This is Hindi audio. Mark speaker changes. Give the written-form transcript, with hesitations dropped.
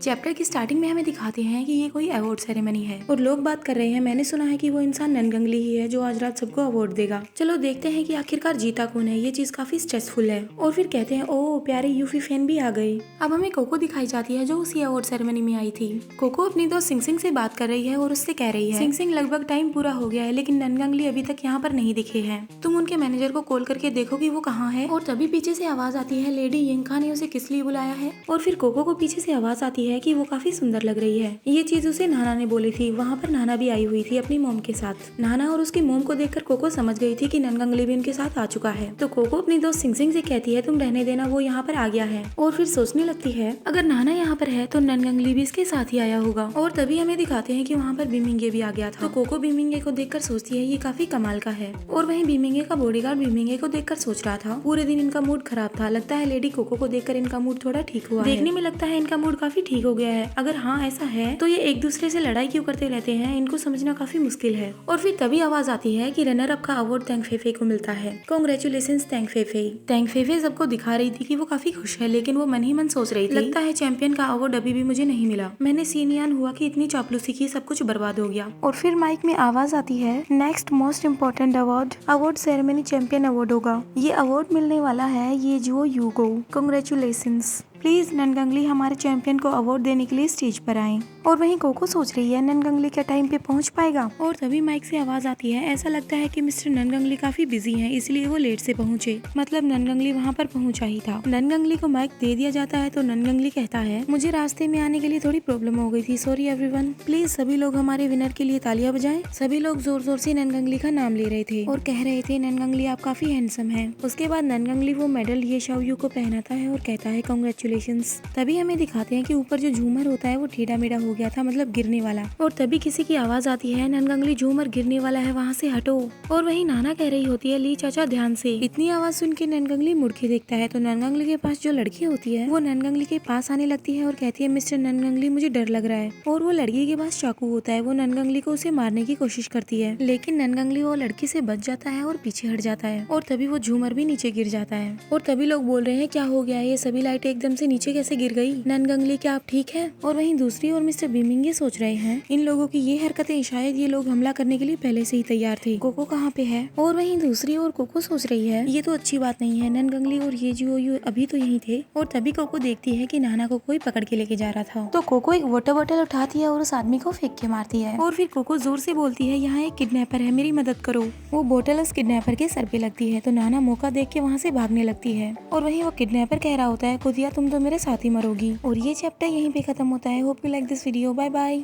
Speaker 1: चैप्टर की स्टार्टिंग में हमें दिखाते हैं कि ये कोई अवार्ड सेरेमनी है और लोग बात कर रहे हैं। मैंने सुना है कि वो इंसान ननगंगली ही है जो आज रात सबको अवार्ड देगा। चलो देखते हैं कि आखिरकार जीता कौन है। ये चीज काफी स्ट्रेसफुल है। और फिर कहते हैं ओ प्यारे यूफी फैन भी आ गए। अब हमें कोको दिखाई जाती है जो उसी अवार्ड सेरेमनी में आई थी। कोको अपनी दोस्त सिंग सिंग से बात कर रही है और उससे कह रही है सिंग सिंग लगभग टाइम पूरा हो गया है लेकिन ननगंगली अभी तक यहाँ पर नहीं दिखे हैं। तुम उनके मैनेजर को कॉल करके देखो कि वो कहाँ है। और तभी पीछे से आवाज आती है लेडी यिंका ने उसे किस लिए बुलाया है। और फिर कोको को पीछे से आवाज आती है कि वो काफी सुंदर लग रही है। ये चीज उसे नाना ने बोली थी। वहाँ पर नाना भी आई हुई थी अपनी मोम के साथ। नाना और उसकी मोम को देखकर कोको समझ गई थी कि ननगंगली भी उनके साथ आ चुका है। तो कोको अपनी दोस्त सिंग सिंग से कहती है तुम रहने देना, वो यहाँ पर आ गया है। और फिर सोचने लगती है अगर नाना यहाँ पर है तो ननगंगली भी इसके साथ ही आया होगा। और तभी हमें दिखाते हैं कि वहाँ पर बीमिंगे भी आ गया था। तो कोको बीमिंगे को देखकर सोचती है ये काफी कमाल का है। और वहीं बीमिंगे का बॉडीगार्ड बीमिंगे को देखकर सोच रहा था पूरे दिन इनका मूड खराब था। लगता है लेडी कोको को देखकर इनका मूड थोड़ा ठीक हुआ। देखने में लगता है इनका मूड काफी ठीक हो गया है। अगर हाँ ऐसा है तो ये एक दूसरे से लड़ाई क्यों करते रहते हैं, इनको समझना काफी मुश्किल है। और फिर तभी आवाज आती है कि रनर अप का अवार्ड तेंग फेफे को मिलता है। कांग्रेचुलेशंस तेंग फेफे। तेंग फेफे सबको दिखा रही थी कि वो काफी खुश है लेकिन वो मन ही मन सोच रही थी लगता है चैंपियन का अवार्ड अभी भी मुझे नहीं मिला। मैंने सीनियन हुआ कि इतनी चापलूसी की सब कुछ बर्बाद हो गया। और फिर माइक में आवाज आती है next most important award ceremony champion award होगा। ये अवार्ड मिलने वाला है ये जो यूगो। कांग्रेचुलेशंस। प्लीज ननगंगली हमारे चैंपियन को अवार्ड देने के लिए स्टेज पर आए। और वहीं कोको सोच रही है ननगंगली क्या टाइम पे पहुंच पाएगा। और तभी माइक से आवाज आती है ऐसा लगता है कि मिस्टर ननगंगली काफी बिजी हैं इसलिए वो लेट से पहुंचे। मतलब ननगंगली वहां पर पहुंचा ही था। ननगंगली को माइक दे दिया जाता है तो ननगंगली कहता है मुझे रास्ते में आने के लिए थोड़ी प्रॉब्लम हो गई थी, सॉरी एवरीवन। प्लीज सभी लोग हमारे विनर के लिए तालियां बजाएं। सभी लोग जोर जोर से ननगंगली का नाम ले रहे थे और कह रहे थे ननगंगली आप काफी हैंडसम है। उसके बाद ननगंगली वो मेडल ये शाओयू को पहनाता है और कहता है कांग्रेचुलेशंस। तभी हमें दिखाते हैं कि ऊपर जो झूमर होता है वो टेढ़ा मेढ़ा हो गया था, मतलब गिरने वाला। और तभी किसी की आवाज आती है ननगंगली झूमर गिरने वाला है, वहाँ से हटो। और वहीं नाना कह रही होती है ली चाचा ध्यान से। इतनी आवाज सुन के ननगंगली मुड़ के देखता है तो ननगंगली के पास जो लड़की होती है वो ननगंगली के पास आने लगती है और कहती है मिस्टर ननगंगली मुझे डर लग रहा है। और वो लड़की के पास चाकू होता है, वो ननगंगली को उसे मारने की कोशिश करती है लेकिन ननगंगली वो लड़की से बच जाता है और पीछे हट जाता है। और तभी वो झूमर भी नीचे गिर जाता है। और तभी लोग बोल रहे हैं क्या हो गया, ये सभी लाइटें एकदम से नीचे कैसे गिर गई। ननगंगली क्या आप ठीक है। और वहीं दूसरी ओर मिस्टर बीमिंगे सोच रहे हैं इन लोगों की ये हरकतें शायद ये लोग हमला करने के लिए पहले से ही तैयार थे। कोको कहाँ पे है। और वहीं दूसरी ओर कोको सोच रही है ये तो अच्छी बात नहीं है, ननगंगली और ये जो अभी तो यहीं थे। और तभी कोको देखती है कि नाना को कोई पकड़ के लेके जा रहा था। तो कोको एक वाटर बॉटल उठाती है और उस आदमी को फेंक के मारती है। और फिर कोको जोर से बोलती है यहाँ एक किडनैपर है, मेरी मदद करो। वो बोतल उस किडनैपर के सर पे लगती है तो नाना मौका देख के वहाँ से भागने लगती है। और वहीं वो किडनैपर कह रहा होता है खुदिया तुम तो मेरे साथ ही मरोगी। और ये चैप्टर यहीं पे खत्म होता है। Hope you like this video. Bye bye.